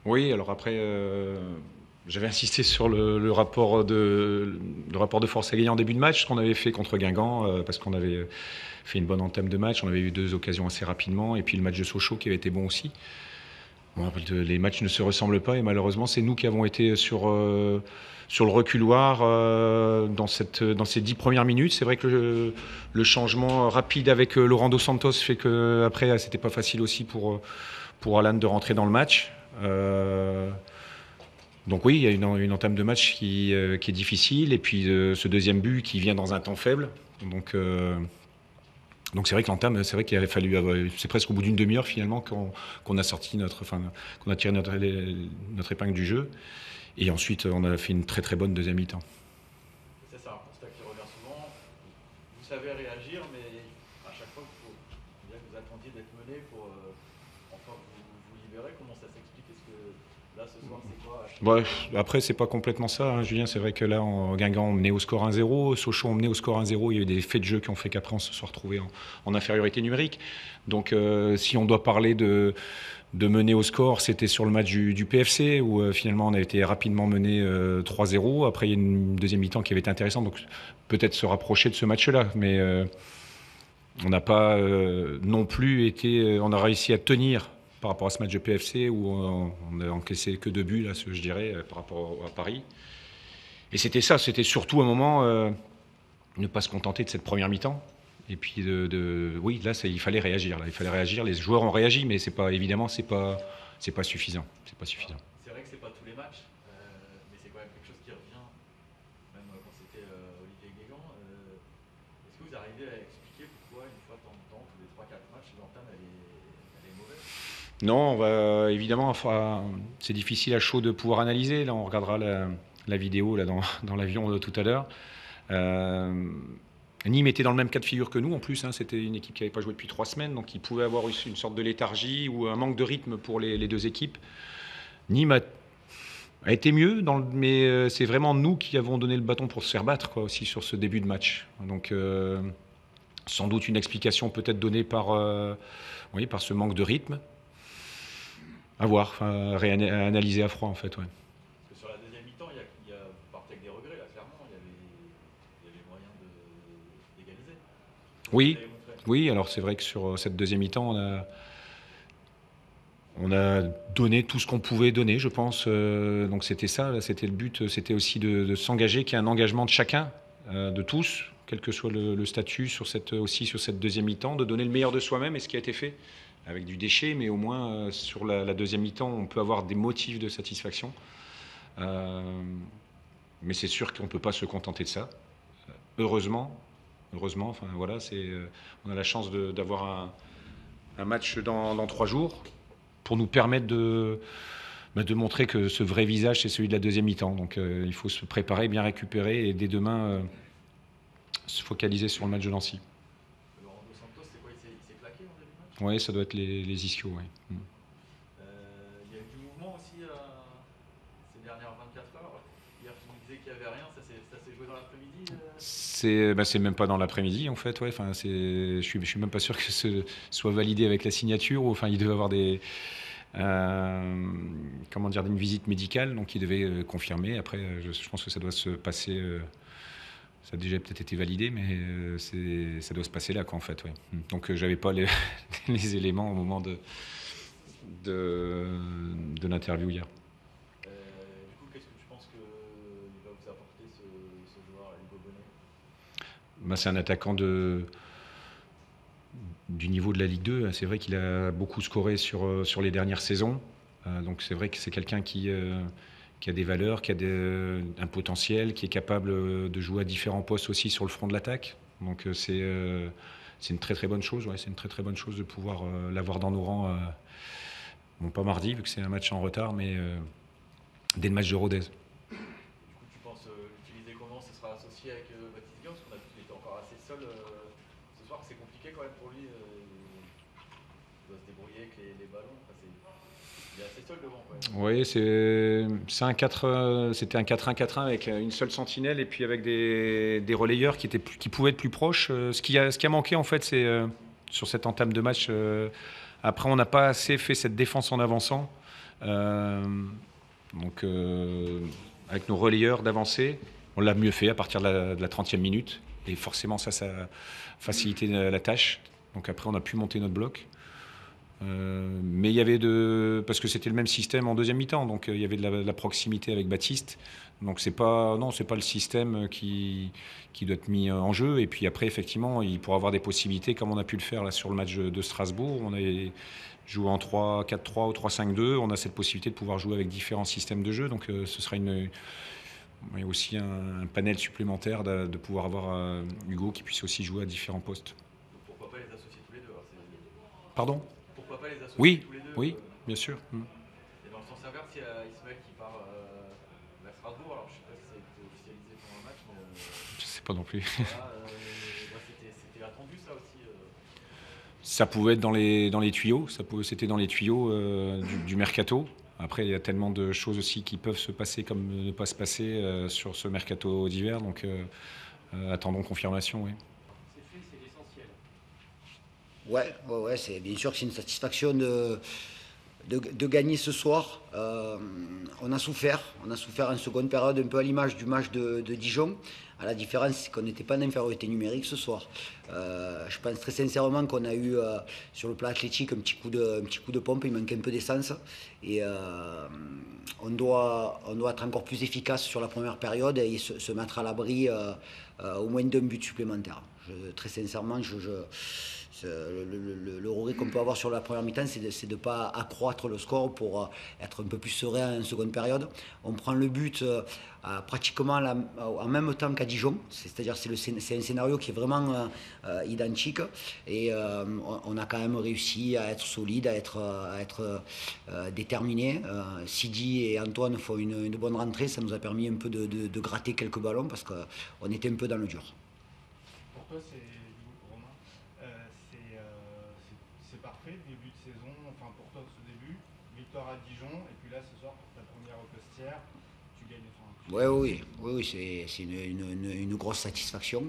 Oui, alors après, j'avais insisté sur le rapport de force à gagner en début de match, ce qu'on avait fait contre Guingamp, parce qu'on avait fait une bonne entame de match. On avait eu deux occasions assez rapidement, et puis le match de Sochaux qui avait été bon aussi. Bon, les matchs ne se ressemblent pas, et malheureusement, c'est nous qui avons été sur le reculoir dans ces 10 premières minutes. C'est vrai que le changement rapide avec Laurent Dos Santos fait que après, c'était pas facile aussi pour Alan de rentrer dans le match. Donc oui, il y a une entame de match qui est difficile, et puis ce deuxième but qui vient dans un temps faible. Donc, euh, donc c'est vrai que l'entame, c'est vrai qu'il avait fallu, c'est presque au bout d'une demi-heure finalement qu'on a sorti qu'on a tiré notre épingle du jeu. Et ensuite, on a fait une très très bonne deuxième mi-temps. C'est ça, un constat qui revient souvent. Vous savez réagir, mais à chaque fois, bien que vous attendiez d'être mené pour enfin vous libérer. Comment ça s'explique? Est-ce que là, ce soir, c'est quoi à chaque Ouais, fois après, c'est pas complètement ça, hein, Julien. C'est vrai que là, en Guingamp, on menait au score 1-0. Sochaux, on menait au score 1-0. Il y a eu des faits de jeu qui ont fait qu'après, on se soit retrouvé en infériorité numérique. Donc, si on doit parler de mener au score, c'était sur le match du PFC, où finalement, on a été rapidement mené 3-0. Après, il y a une deuxième mi-temps qui avait été intéressante. Donc, peut-être se rapprocher de ce match-là. Mais on n'a pas non plus été. On a réussi à tenir par rapport à ce match de PFC où on a encaissé que 2 buts, là, je dirais, par rapport à Paris. Et c'était ça, c'était surtout un moment ne pas se contenter de cette première mi-temps. Et puis, oui, là, il fallait réagir. Là, il fallait réagir. Les joueurs ont réagi, mais c'est pas, évidemment, c'est pas suffisant. C'est pas Alors, suffisant. c'est vrai que c'est pas tous les matchs, mais c'est quand même quelque chose qui revient, même quand c'était Olivier Guégan. Est-ce que vous arrivez à expliquer pourquoi, une fois de temps en temps, tous les trois quatre matchs, l'entame elle est mauvaise? Non, on va évidemment, enfin, c'est difficile à chaud de pouvoir analyser. Là, on regardera la vidéo là, dans l'avion tout à l'heure. Euh, Nîmes était dans le même cas de figure que nous en plus, hein. C'était une équipe qui n'avait pas joué depuis 3 semaines, donc il pouvait avoir une sorte de léthargie ou un manque de rythme pour les deux équipes. Nîmes a été mieux, mais c'est vraiment nous qui avons donné le bâton pour se faire battre quoi, aussi sur ce début de match. Donc sans doute une explication peut-être donnée oui, par ce manque de rythme. À voir, enfin, à analyser à froid en fait. Ouais. Parce que sur la deuxième mi-temps, vous partez avec des regrets, là, clairement. Il y avait moyen d'égaliser. Comment vous Oui, l'avez montré? oui. Alors c'est vrai que sur cette deuxième mi-temps, on a donné tout ce qu'on pouvait donner, je pense. Donc c'était ça, là, c'était le but, c'était aussi de s'engager, qu'il y ait un engagement de chacun, de tous, quel que soit le statut, aussi sur cette deuxième mi-temps, de donner le meilleur de soi-même, et ce qui a été fait, avec du déchet, mais au moins sur la deuxième mi-temps, on peut avoir des motifs de satisfaction. Euh, mais c'est sûr qu'on ne peut pas se contenter de ça. Heureusement, heureusement, enfin voilà, on a la chance d'avoir un match dans 3 jours pour nous permettre de montrer que ce vrai visage, c'est celui de la deuxième mi-temps. Donc il faut se préparer, bien récupérer et dès demain se focaliser sur le match de Nancy. Laurent Dos Santos, c'est quoi? Il s'est claqué en début de match? Oui, ça doit être les ischios. Ouais. Il y a eu du mouvement aussi ces dernières 24 heures. Hier, tu nous disais qu'il n'y avait rien. Ça s'est joué dans l'après-midi? C'est même pas dans l'après-midi en fait. Ouais. Enfin, je suis même pas sûr que ce soit validé avec la signature. Enfin, il devait avoir comment dire, une visite médicale, donc il devait confirmer. Après, je pense que ça doit se passer. Ça a déjà peut-être été validé, mais ça doit se passer là, quoi, en fait. Ouais. Donc, j'avais pas les éléments au moment de, de l'interview hier. Du coup, qu'est-ce que tu penses qu'il va vous apporter ce joueur, Hugo Bonnet? Bah, c'est un attaquant du niveau de la Ligue 2. C'est vrai qu'il a beaucoup scoré sur les dernières saisons. Donc, c'est vrai que c'est quelqu'un qui a des valeurs, un potentiel, qui est capable de jouer à différents postes aussi sur le front de l'attaque. Donc c'est une très très bonne chose. Ouais, c'est une très très bonne chose de pouvoir l'avoir dans nos rangs. Bon, pas mardi vu que c'est un match en retard, mais dès le match de Rodez. Du coup, tu penses l'utiliser comment? Ce sera associé avec Baptiste Guillaume? Parce qu'on a vu qu'il était encore assez seul ce soir. C'est compliqué quand même pour lui. Il doit se débrouiller avec les ballons. Enfin, il est assez seul devant quand même. Oui, c'était un 4-1-4-1 avec une seule sentinelle et puis avec des relayeurs qui pouvaient être plus proches. Ce qui a manqué en fait, c'est sur cette entame de match. Après, on n'a pas assez fait cette défense en avançant. Donc, avec nos relayeurs d'avancer, on l'a mieux fait à partir de la 30e minute. Et forcément, ça a facilité la tâche. Donc après, on a pu monter notre bloc. Mais il y avait parce que c'était le même système en deuxième mi-temps, donc il y avait de la proximité avec Baptiste. Donc c'est pas le système qui doit être mis en jeu. Et puis après, effectivement, il pourra avoir des possibilités, comme on a pu le faire là sur le match de Strasbourg. On a joué en 3-4-3 ou 3-5-2. On a cette possibilité de pouvoir jouer avec différents systèmes de jeu. Donc ce sera aussi un panel supplémentaire de pouvoir avoir Hugo qui puisse aussi jouer à différents postes. Donc pourquoi pas les associer tous les deux alors, Pardon? Pourquoi pas les associer Oui, tous les deux oui, bien sûr. Et dans le sens inverse, il y a Ismaël qui part vers Strasbourg. Alors je sais pas si ça a été officialisé pendant le match, mais Je sais pas non plus. voilà, c'était attendu ça aussi. Ça pouvait être dans les tuyaux, c'était dans les tuyaux du mercato. Après, il y a tellement de choses aussi qui peuvent se passer comme ne pas se passer sur ce mercato d'hiver. Donc, attendons confirmation, oui. C'est fait, c'est l'essentiel. Ouais, c'est bien sûr que c'est une satisfaction de gagner ce soir. On a souffert en seconde période, un peu à l'image du match de Dijon. La différence, c'est qu'on n'était pas en infériorité numérique ce soir. Je pense très sincèrement qu'on a eu sur le plan athlétique un petit coup de pompe, il manquait un peu d'essence. Et on doit être encore plus efficace sur la première période et se mettre à l'abri au moins d'un but supplémentaire. Très sincèrement, le regret qu'on peut avoir sur la première mi-temps, c'est de ne pas accroître le score pour être un peu plus serein en seconde période. On prend le but pratiquement en même temps qu'à Dijon, c'est-à-dire c'est un scénario qui est vraiment identique et on a quand même réussi à être solide, à être déterminé. Sidi et Antoine font une bonne rentrée, ça nous a permis un peu de gratter quelques ballons parce qu'on était un peu dans le dur. Pour toi, Romain, c'est parfait, début de saison, enfin pour toi ce début, victoire à Dijon, et puis là ce soir pour ta première au Costières, tu gagnes. Oui, c'est une grosse satisfaction.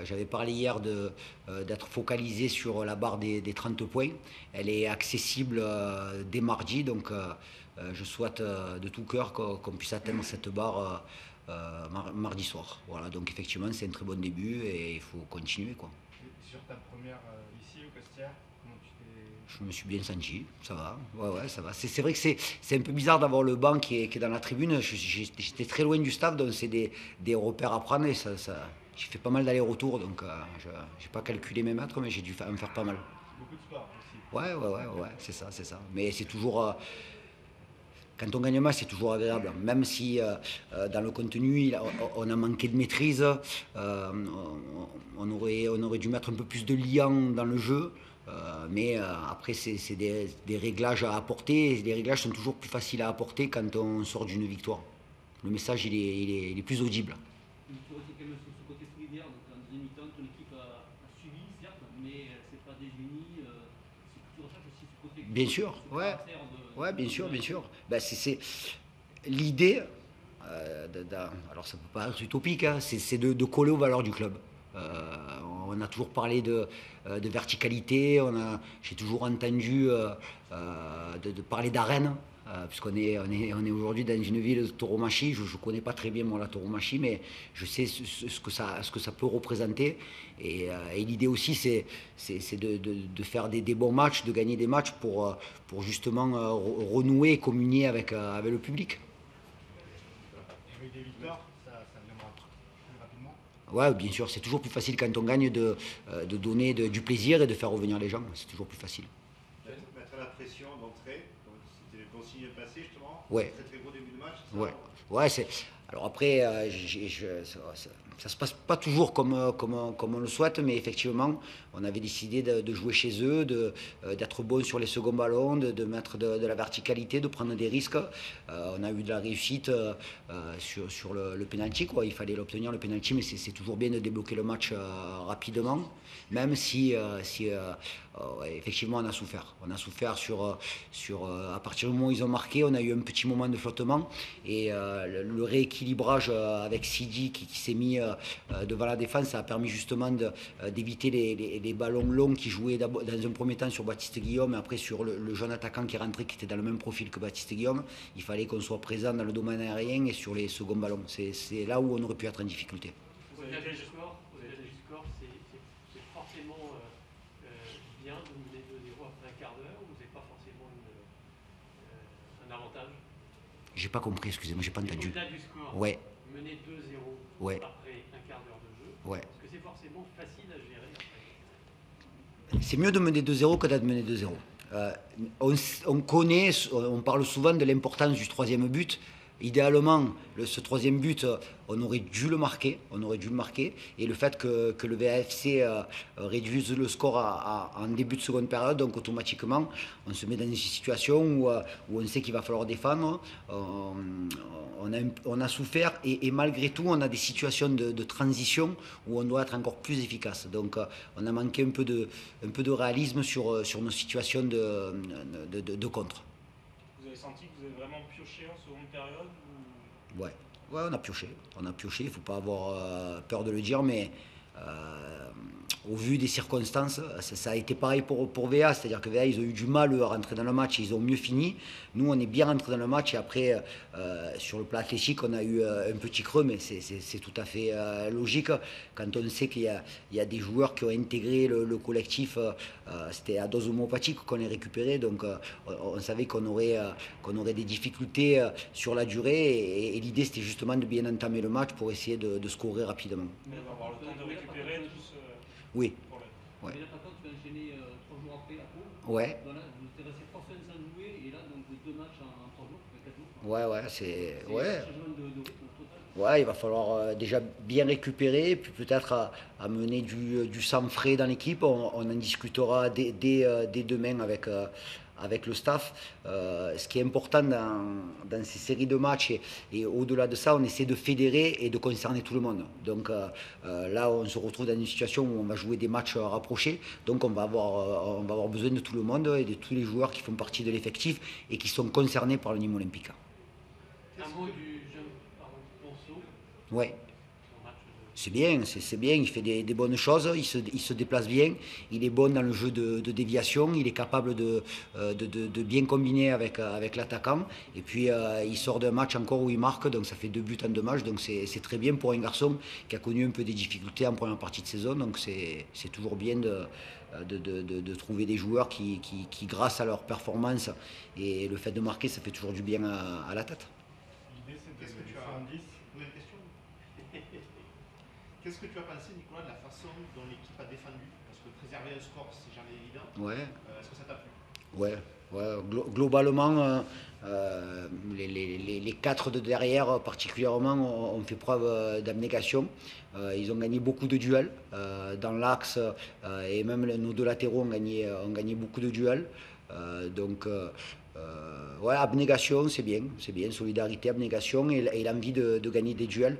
J'avais parlé hier d'être focalisé sur la barre des 30 points. Elle est accessible dès mardi, donc je souhaite de tout cœur qu'on puisse atteindre cette barre mardi soir. Voilà, donc effectivement c'est un très bon début et il faut continuer, quoi. Et sur ta première ici au Costières, comment tu t'es... Je me suis bien senti, ça va, ouais, ça va. C'est vrai que c'est un peu bizarre d'avoir le banc qui est dans la tribune. J'étais très loin du staff, donc c'est des repères à prendre et j'ai fait pas mal d'allers-retours, donc je n'ai pas calculé mes mètres, mais j'ai dû en faire pas mal. Beaucoup de sport aussi. Ouais, c'est ça. Mais c'est toujours... quand on gagne un match, c'est toujours agréable. Même si dans le contenu, on a manqué de maîtrise, on aurait dû mettre un peu plus de liant dans le jeu. Mais après, c'est des réglages à apporter. Et les réglages sont toujours plus faciles à apporter quand on sort d'une victoire. Le message, il est plus audible. Tu vois, c'est quand même sur ce côté solidaire. Donc en deuxième mi-temps, ton équipe a suivi, certes, mais c'est pas désunie. C'est que tu recherches aussi ce côté. Bien sûr, ouais, bien sûr. Ben, c'est l'idée. Alors ça peut pas être utopique, hein, c'est de coller aux valeurs du club. On a toujours parlé de verticalité, j'ai toujours entendu de parler d'arène, puisqu'on est aujourd'hui dans une ville de tauromachie. Je ne connais pas très bien moi la tauromachie, mais je sais ce que ça peut représenter. Et l'idée aussi, c'est de faire des bons matchs, de gagner des matchs pour justement renouer et communier avec le public. Avec des victoires, ça viendra plus rapidement. Ouais, bien sûr, c'est toujours plus facile quand on gagne de donner du plaisir et de faire revenir les gens. C'est toujours plus facile. Mettre la pression d'entrée, c'était le consigne passé justement. Ouais. C'est très gros début de match. Ouais, c'est. Alors après, ça se passe pas toujours comme on le souhaite, mais effectivement, on avait décidé de jouer chez eux, d'être bon sur les seconds ballons, de mettre de la verticalité, de prendre des risques. On a eu de la réussite sur le penalty, quoi. Il fallait l'obtenir le penalty, mais c'est toujours bien de débloquer le match rapidement, même si effectivement on a souffert. On a souffert sur à partir du moment où ils ont marqué, on a eu un petit moment de flottement et le rééquilibrage rééquilibrage avec Sidi qui s'est mis devant la défense, ça a permis justement d'éviter les ballons longs qui jouaient dans un premier temps sur Baptiste Guillaume et après sur le jeune attaquant qui est rentré, qui était dans le même profil que Baptiste Guillaume. Il fallait qu'on soit présent dans le domaine aérien et sur les seconds ballons. C'est là où on aurait pu être en difficulté. Au-delà du score, c'est forcément bien de mener 2-0 après un quart d'heure, ou c'est pas forcément un avantage? J'ai pas compris, excusez-moi, j'ai pas entendu. Au-delà du score, Ouais, mener 2-0 ouais, après un quart d'heure de jeu, ouais. est-ce que c'est forcément facile à gérer après? C'est mieux de mener 2-0 que d'être mené 2-0. On connaît, on parle souvent de l'importance du troisième but. Idéalement, ce troisième but, on aurait dû le marquer. Et le fait que le VAFC réduise le score en début de seconde période, donc automatiquement, on se met dans une situation où on sait qu'il va falloir défendre. On a souffert et malgré tout, on a des situations de transition où on doit être encore plus efficace. Donc, on a manqué un peu de réalisme sur nos situations de contre. Vous avez senti que vous avez vraiment pioché en seconde période ou... Ouais, on a pioché. Il ne faut pas avoir peur de le dire, mais au vu des circonstances, ça a été pareil pour VA. C'est-à-dire que VA, ils ont eu du mal à rentrer dans le match et ils ont mieux fini. Nous, on est bien rentré dans le match et après, sur le plan athlétique, on a eu un petit creux, mais c'est tout à fait logique. Quand on sait qu'il y a des joueurs qui ont intégré le collectif, c'était à dose homopathique qu'on les récupérait, donc on savait qu'on aurait des difficultés sur la durée et l'idée, c'était justement de bien entamer le match pour essayer de scorer rapidement. Mais on va avoir le temps de récupérer tout ce Oui. problème. Ouais. Mais là, par contre, tu vas enchaîner 3 jours après à Pau. Ouais. Voilà, vous êtes resté 3 semaines sans jouer, et là, donc 2 matchs en 3 jours, 4 jours. Ouais, C'est ouais. un changement de rythme total. Ouais, il va falloir déjà bien récupérer, puis peut-être amener du sang frais dans l'équipe. On en discutera dès demain avec le staff. Ce qui est important dans ces séries de matchs et au-delà de ça, on essaie de fédérer et de concerner tout le monde. Donc là, on se retrouve dans une situation où on va jouer des matchs rapprochés. Donc on va avoir besoin de tout le monde et de tous les joueurs qui font partie de l'effectif et qui sont concernés par le Nîmes Olympique. Un mot du jeune Ponceau, Ouais. son match C'est bien, il fait des bonnes choses, il se déplace bien, il est bon dans le jeu de déviation, il est capable de bien combiner avec l'attaquant, et puis il sort d'un match encore où il marque, donc ça fait 2 buts en 2 matchs, donc c'est très bien pour un garçon qui a connu un peu des difficultés en première partie de saison, donc c'est toujours bien de trouver des joueurs qui, grâce à leur performance et le fait de marquer, ça fait toujours du bien à la tête. L'idée, c'était Qu'est-ce que de tu faire as un 10. Nouvelle question. Qu'est-ce que tu as pensé, Nicolas, de la façon dont l'équipe a défendu? Parce que préserver un score, c'est jamais évident. Ouais. Est-ce que ça t'a plu? Ouais, globalement, les 4 de derrière, particulièrement, ont fait preuve d'abnégation. Ils ont gagné beaucoup de duels dans l'axe et même nos 2 latéraux ont gagné beaucoup de duels. Ouais, abnégation, c'est bien, solidarité, abnégation et l'envie de gagner des duels.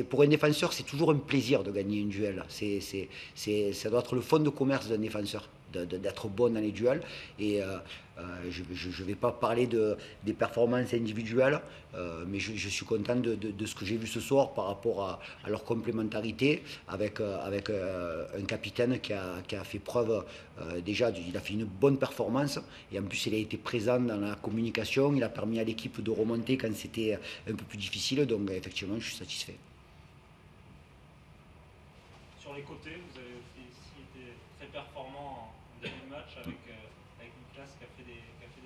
Pour un défenseur, c'est toujours un plaisir de gagner un duel. Ça doit être le fond de commerce d'un défenseur, d'être bon dans les duels. Et je ne vais pas parler des performances individuelles, mais je suis content de ce que j'ai vu ce soir par rapport à leur complémentarité avec un capitaine qui a fait preuve, déjà, il a fait une bonne performance et en plus il a été présent dans la communication, il a permis à l'équipe de remonter quand c'était un peu plus difficile, donc effectivement je suis satisfait. Sur les côtés, vous avez aussi été très performant en début de match avec Nicolas qui a fait des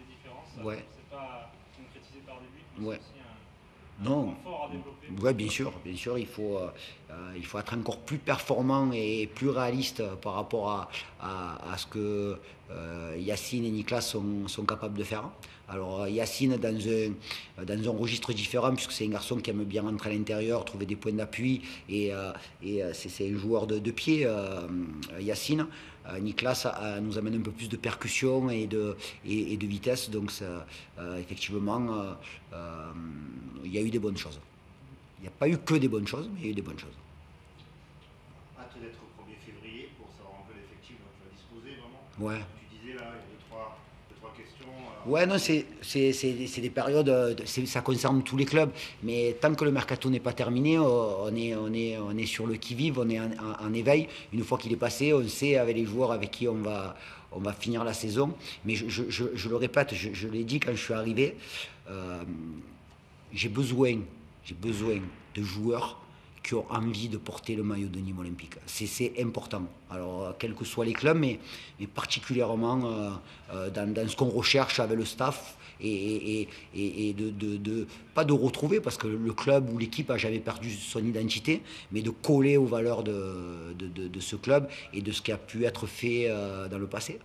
différences. Ouais. C'est pas concrétisé par des buts, mais Ouais. c'est aussi un Non. point fort à développer. Oui, bien sûr, il faut être encore plus performant et plus réaliste par rapport à ce que Yacine et Nicolas sont capables de faire. Alors Yacine dans un registre différent puisque c'est un garçon qui aime bien rentrer à l'intérieur, trouver des points d'appui et c'est un joueur de pied, Yacine. Nicolas nous amène un peu plus de percussion et de vitesse, donc effectivement il y a eu des bonnes choses. Il n'y a pas eu que des bonnes choses, mais il y a eu des bonnes choses. Hâte d'être au 1er février pour savoir un peu l'effectif dont tu vas disposer vraiment. Ouais. Tu disais là, il y a deux, trois questions Ouais, non, c'est des périodes, ça concerne tous les clubs, mais tant que le mercato n'est pas terminé, on est sur le qui-vive, on est en éveil. Une fois qu'il est passé, on sait avec les joueurs avec qui on va finir la saison. Mais je le répète, je l'ai dit quand je suis arrivé, euh, j'ai besoin, j'ai besoin de joueurs qui ont envie de porter le maillot de Nîmes Olympique. C'est important. Alors, quels que soient les clubs, mais particulièrement dans ce qu'on recherche avec le staff et pas de retrouver, parce que le club ou l'équipe a jamais perdu son identité, mais de coller aux valeurs de ce club et de ce qui a pu être fait dans le passé.